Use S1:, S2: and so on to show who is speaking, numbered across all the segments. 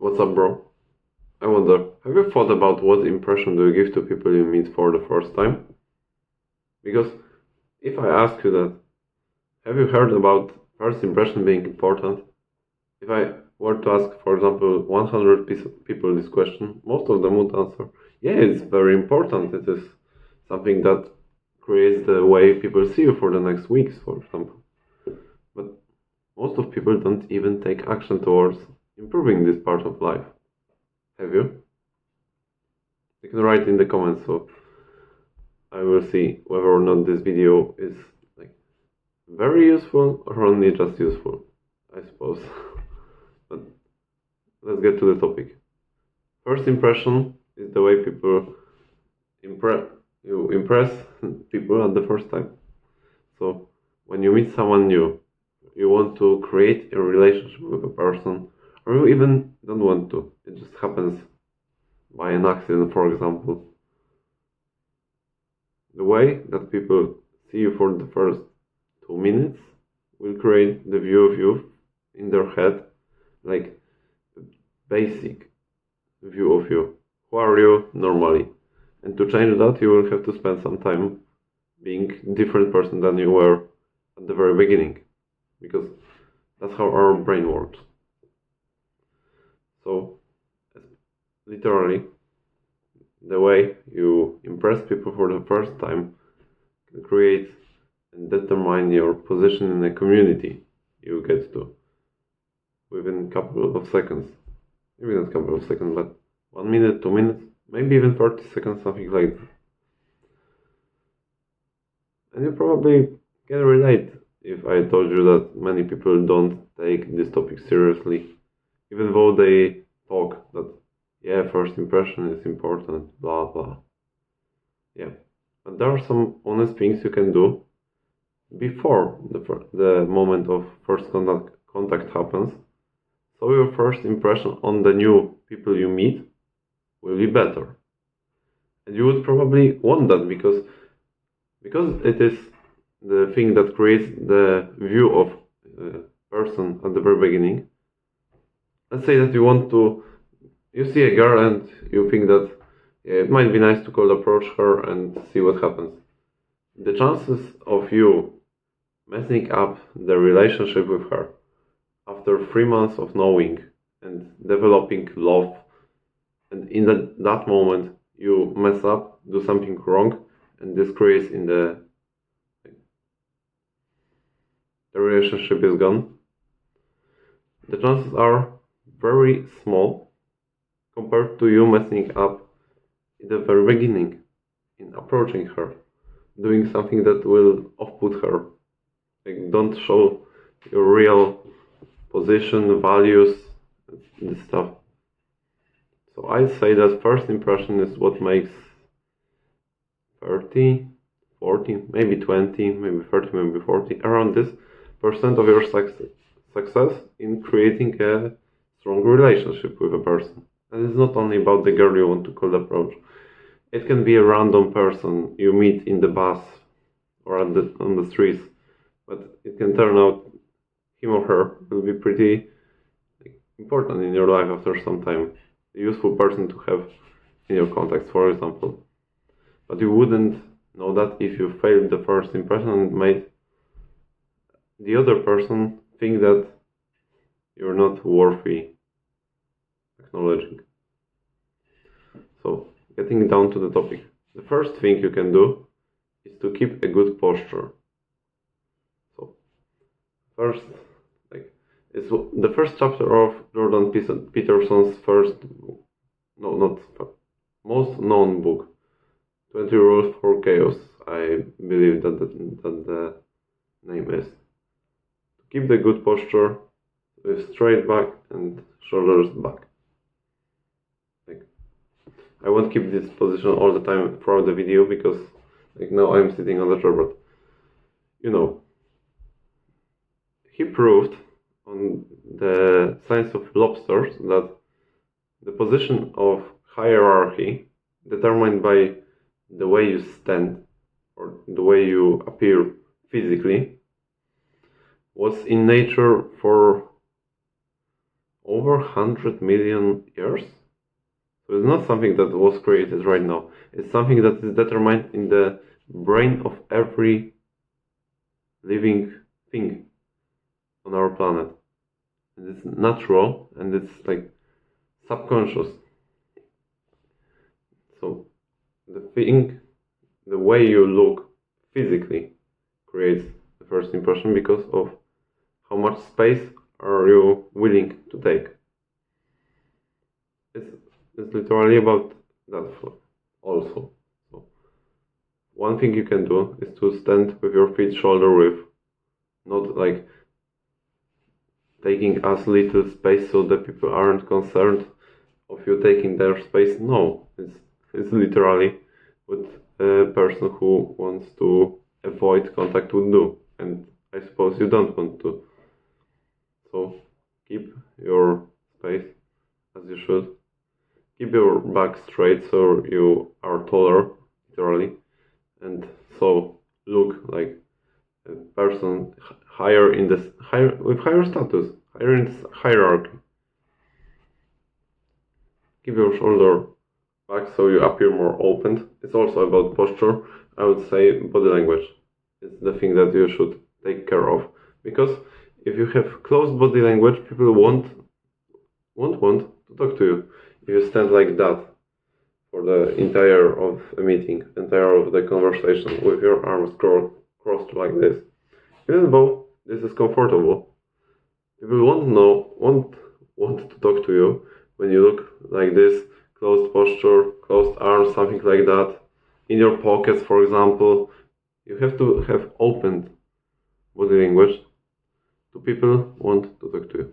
S1: What's up, bro? I wonder, have you thought about what impression do you give to people you meet for the first time? Because if I ask you that, have you heard about first impression being important? If I were to ask, for example, 100 people this question, most of them would answer, yeah, it's very important. It is something that creates the way people see you for the next weeks, for example. But most of people don't even take action towards improving this part of life. Have you? You can write in the comments, so I will see whether or not this video is very useful or only just useful, I suppose. But let's get to the topic. First impression is the way people impress people at the first time. So when you meet someone new, you want to create a relationship with a person, or you even don't want to. It just happens by an accident, for example. The way that people see you for the first 2 minutes will create the view of you in their head, like a basic view of you. Who are you normally? And to change that, you will have to spend some time being a different person than you were at the very beginning, because that's how our brain works. So, literally, the way you impress people for the first time can create and determine your position in the community you get to within a couple of seconds. Maybe not a couple of seconds, but 1 minute, 2 minutes, maybe even 30 seconds, something like that. And you probably can relate if I told you that many people don't take this topic seriously, even though they talk that, yeah, first impression is important, blah blah. Yeah, but there are some honest things you can do before the moment of first contact happens, so your first impression on the new people you meet will be better. And you would probably want that because it is the thing that creates the view of a person at the very beginning. Let's say that you see a girl and you think that it might be nice to cold approach her and see what happens. The chances of you messing up the relationship with her after 3 months of knowing and developing love, and in that moment you mess up, do something wrong, and this creates in the relationship is gone, the chances are very small compared to you messing up in the very beginning, in approaching her, doing something that will off-put her. Like, don't show your real position, values, this stuff. So I'd say that first impression is what makes 30, 40, maybe 20, maybe 30, maybe 40, around this % of your success in creating a strong relationship with a person. And it's not only about the girl you want to cold approach. It can be a random person you meet in the bus or on the streets, but it can turn out him or her will be pretty important in your life after some time. A useful person to have in your contacts, for example. But you wouldn't know that if you failed the first impression and made the other person think that you're not worthy acknowledging. So, getting down to the topic. The first thing you can do is to keep a good posture. So, first, it's the first chapter of Jordan Peterson's most known book, 20 Rules for Chaos, I believe that the name is. Keep the good posture with straight back and shoulders back. I won't keep this position all the time throughout the video because now I'm sitting on the chair, but he proved on the science of lobsters that the position of hierarchy determined by the way you stand or the way you appear physically was in nature for over 100 million years. So it's not something that was created right now. It's something that is determined in the brain of every living thing on our planet. And it's natural and it's like subconscious. So the way you look physically creates the first impression because of how much space are you willing to take. It's literally about that also. So one thing you can do is to stand with your feet shoulder width, not like taking as little space so that people aren't concerned of you taking their space. No, it's literally what a person who wants to avoid contact would do, and I suppose you don't want to. So keep your space as you should. Keep your back straight so you are taller, literally, and so look like a person higher in this with higher status, higher in this hierarchy. Keep your shoulder back so you appear more open. It's also about posture. I would say body language is the thing that you should take care of, because if you have closed body language, people won't want to talk to you. If you stand like that for the entire of a meeting, entire of the conversation, with your arms crossed like this, even though this is comfortable, people won't want to talk to you when you look like this, closed posture, closed arms, something like that, in your pockets, for example. You have to have opened body language to people want to talk to you.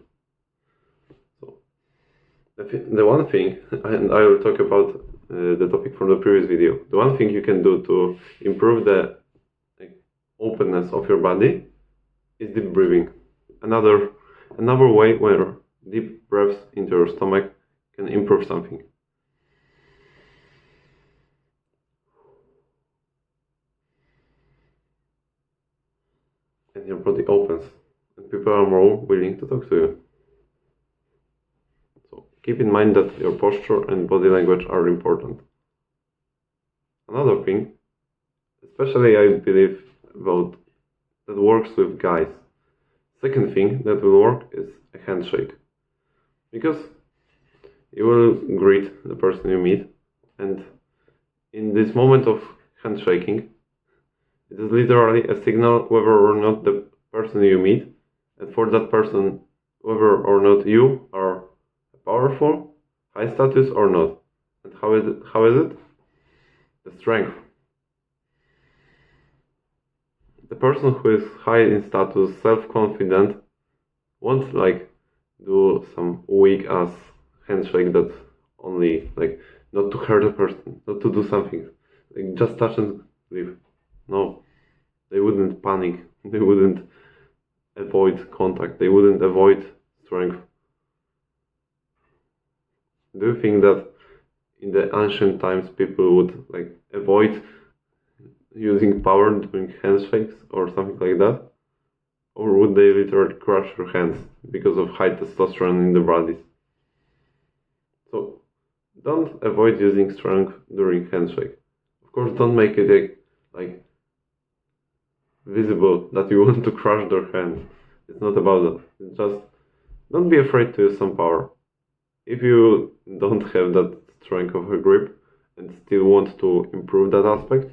S1: So the one thing, and I will talk about the topic from the previous video, the one thing you can do to improve the openness of your body is deep breathing. Another way where deep breaths into your stomach can improve something. And your body opens, and people are more willing to talk to you. So keep in mind that your posture and body language are important. Another thing, especially I believe about that works with guys. Second thing that will work is a handshake, because you will greet the person you meet, and in this moment of handshaking, it is literally a signal whether or not the person you meet, and for that person, whether or not you are powerful, high status or not. And how is it? The strength. The person who is high in status, self-confident, won't like do some weak ass handshake that only like not to hurt the person, not to do something, like just touch and leave. No, they wouldn't panic, they wouldn't avoid contact, they wouldn't avoid strength. Do you think that in the ancient times people would like avoid using power doing handshakes or something like that? Or would they literally crush your hands because of high testosterone in their bodies? So don't avoid using strength during handshake. Of course, don't make it like visible that you want to crush their hands. It's not about that. It's just don't be afraid to use some power. If you don't have that strength of a grip and still want to improve that aspect,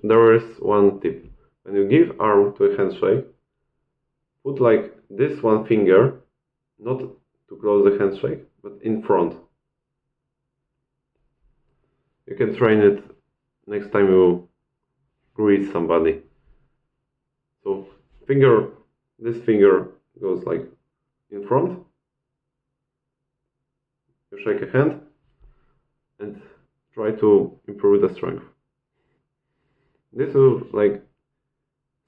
S1: there is one tip. When you give arm to a handshake, put like this one finger, not to close the handshake, but in front. You can train it next time you greet somebody. So this finger goes like in front. You shake a hand and try to improve the strength. This will like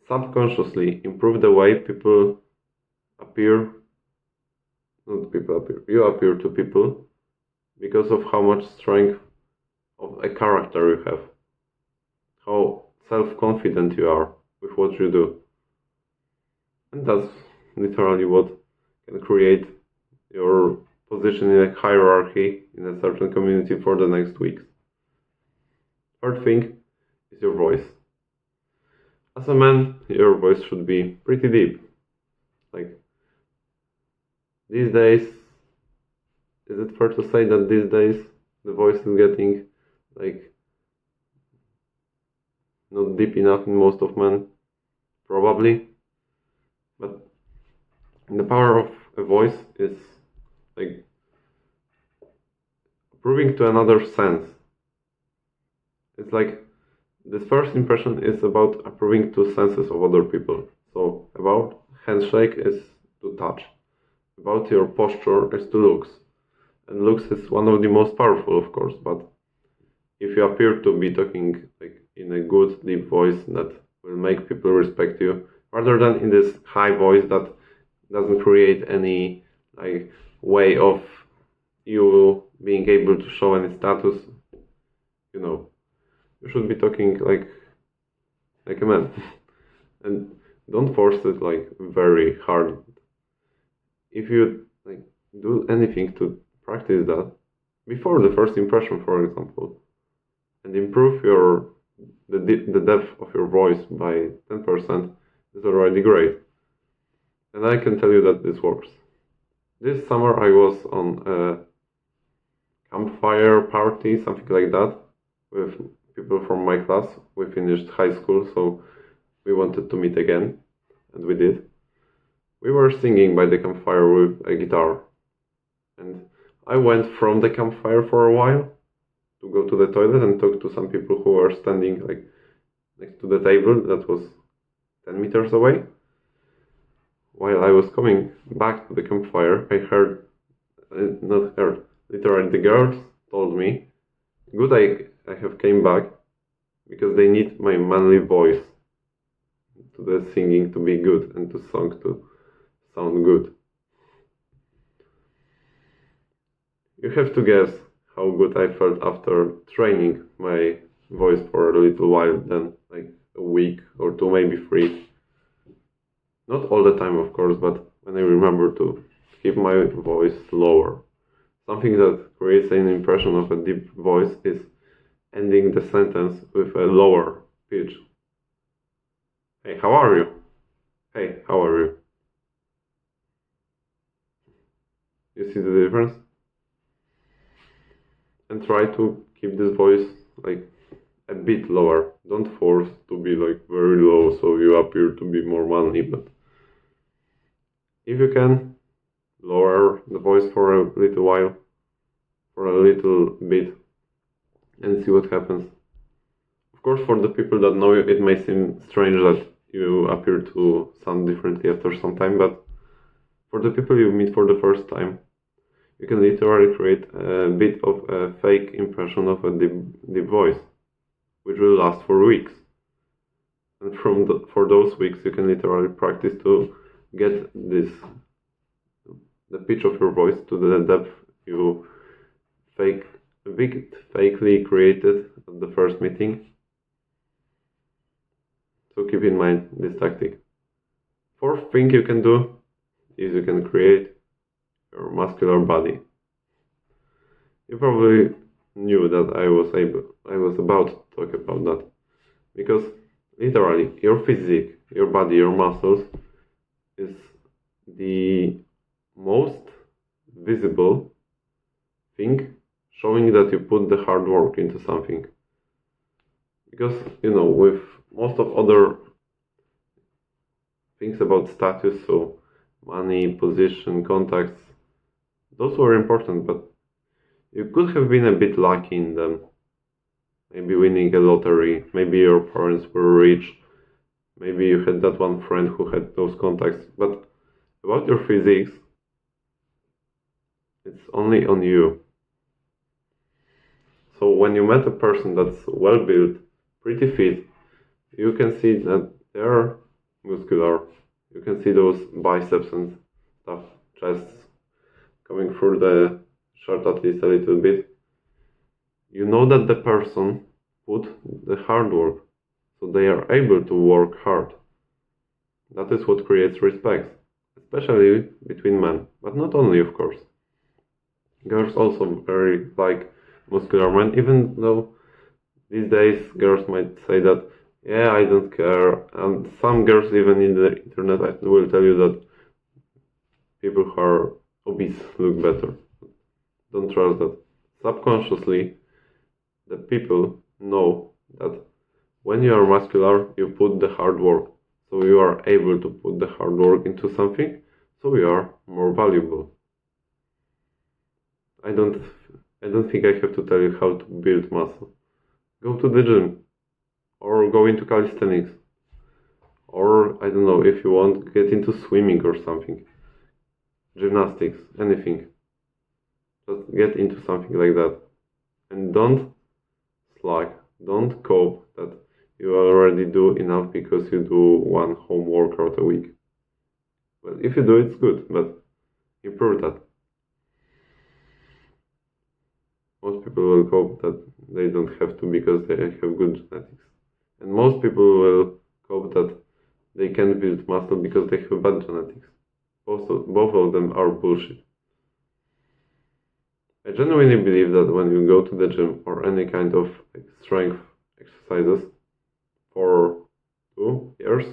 S1: subconsciously improve the way you appear to people, because of how much strength of a character you have, how self-confident you are with what you do. And that's literally what can create your position in a hierarchy in a certain community for the next weeks. Third thing is your voice. As a man, your voice should be pretty deep. Like, these days, is it fair to say that these days the voice is getting like not deep enough in most of men? Probably. But the power of a voice is like proving to another sense. It's like this first impression is about approving to senses of other people. So about handshake is to touch. About your posture is to looks. And looks is one of the most powerful, of course, but if you appear to be talking like in a good deep voice that will make people respect you, rather than in this high voice that doesn't create any like way of you being able to show any status, you should be talking like a man. And don't force it like very hard. If you like do anything to practice that before the first impression, for example, and improve the depth of your voice by 10%, is already great. And I can tell you that this works. This summer I was on a campfire party, something like that, with people from my class. We finished high school, so we wanted to meet again, and we did. We were singing by the campfire with a guitar, and I went from the campfire for a while to go to the toilet and talk to some people who were standing like next to the table that was 10 meters away. While I was coming back to the campfire, I heard, literally the girls told me, good, I have came back because they need my manly voice to the singing to be good and to song to sound good. You have to guess how good I felt after training my voice for a little while, then like a week or two, maybe 3. Not all the time, of course, but when I remember to keep my voice lower. Something that creates an impression of a deep voice is ending the sentence with a lower pitch. Hey, how are you? Hey, how are you? You see the difference? And try to keep this voice like a bit lower. Don't force to be like very low so you appear to be more manly, but if you can, lower the voice for a little while, for a little bit, and see what happens. Of course, for the people that know you, it may seem strange that you appear to sound differently after some time, but for the people you meet for the first time, you can literally create a bit of a fake impression of a deep voice, which will last for weeks. And for those weeks, you can literally practice to get the pitch of your voice to the depth you fakely created at the first meeting. So keep in mind this tactic. Fourth thing you can do is you can create your muscular body. You probably knew that I was about to talk about that, because literally your physique, your body, your muscles is the most visible thing showing that you put the hard work into something. Because with most of other things about status, so money, position, contacts, those were important, but you could have been a bit lucky in them. Maybe winning a lottery, maybe your parents were rich, maybe you had that one friend who had those contacts, but about your physiques, it's only on you. So when you met a person that's well built, pretty fit, you can see that they're muscular. You can see those biceps and stuff, chests coming through the shirt at least a little bit. You know that the person put the hard work, so they are able to work hard. That is what creates respect. especially between men, but not only, of course. Girls also very like muscular men, even though these days girls might say that, yeah, I don't care, and some girls even in the internet will tell you that people who are obese look better. Don't trust that. Subconsciously, the people know that when you are muscular, you put the hard work. So you are able to put the hard work into something, so you are more valuable. I don't think I have to tell you how to build muscle. Go to the gym or go into calisthenics. Or I don't know, if you want, get into swimming or something. Gymnastics, anything. Just get into something like that. And don't slack, don't cope that you already do enough because you do one home workout a week. But if you do, it's good, but improve that. Most people will cope that they don't have to because they have good genetics. And most people will cope that they can build muscle because they have bad genetics. Both of them are bullshit. I genuinely believe that when you go to the gym or any kind of strength exercises for 2 years,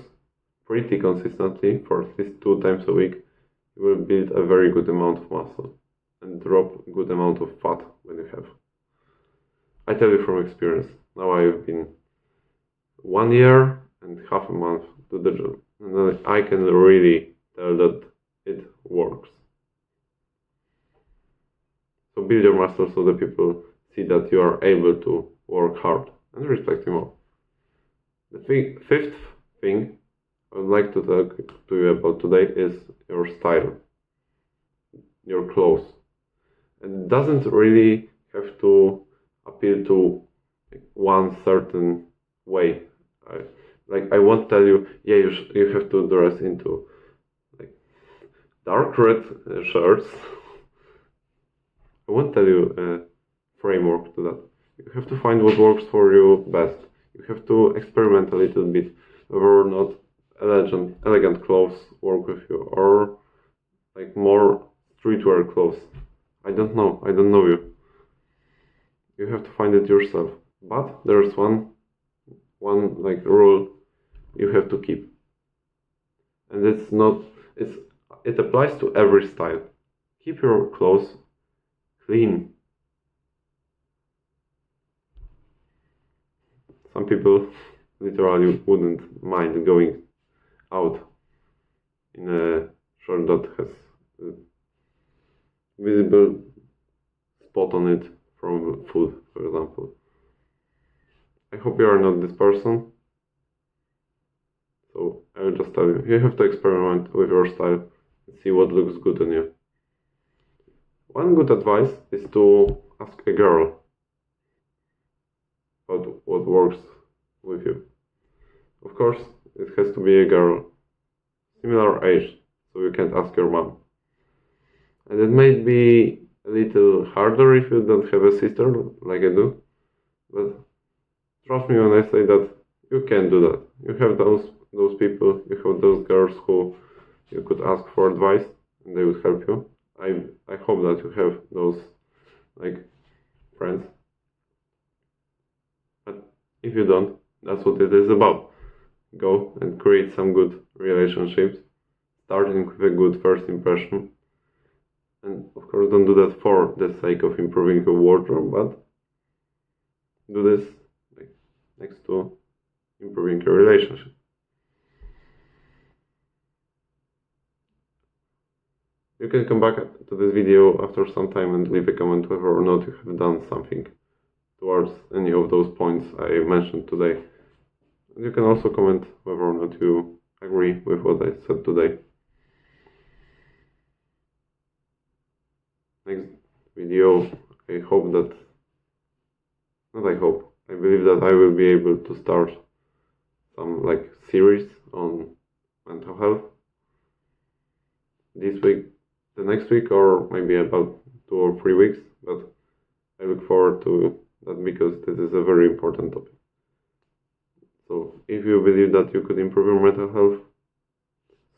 S1: pretty consistently, for at least 2 times a week, you will build a very good amount of muscle and drop a good amount of fat when you have. I tell you from experience. Now I've been 1 year and half a month to the gym, and I can really tell that it works. So build your muscle so that people see that you are able to work hard and respect you more. The fifth thing I would like to talk to you about today is your style, your clothes. It doesn't really have to appeal to one certain way. I won't tell you, yeah, you have to dress into dark red shirts. I won't tell you a framework to that. You have to find what works for you best. You have to experiment a little bit whether or not elegant clothes work with you, or more streetwear clothes. I don't know you. You have to find it yourself. But there's one rule you have to keep. And it applies to every style. Keep your clothes clean. Some people literally wouldn't mind going out in a shirt that has a visible spot on it from food, for example. I hope you are not this person. So I will just tell you, you have to experiment with your style and see what looks good on you. One good advice is to ask a girl about what works with you. Of course, it has to be a girl similar age, so you can't ask your mom. And it might be a little harder if you don't have a sister like I do, but trust me when I say that you can do that. You have those people, you have those girls who you could ask for advice and they would help you. I hope that you have those friends. But if you don't, that's what it is about. Go and create some good relationships, starting with a good first impression. And of course, don't do that for the sake of improving your wardrobe, but do this next to improving your relationship. You can come back to this video after some time and leave a comment whether or not you have done something towards any of those points I mentioned today. You can also comment whether or not you agree with what I said today. Next video, I believe that I will be able to start some series on mental health this week, the next week, or maybe about 2 or 3 weeks, but I look forward to that because this is a very important topic. So if you believe that you could improve your mental health,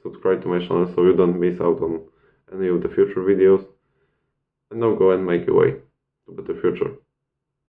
S1: subscribe to my channel so you don't miss out on any of the future videos. And now go and make your way to a better future.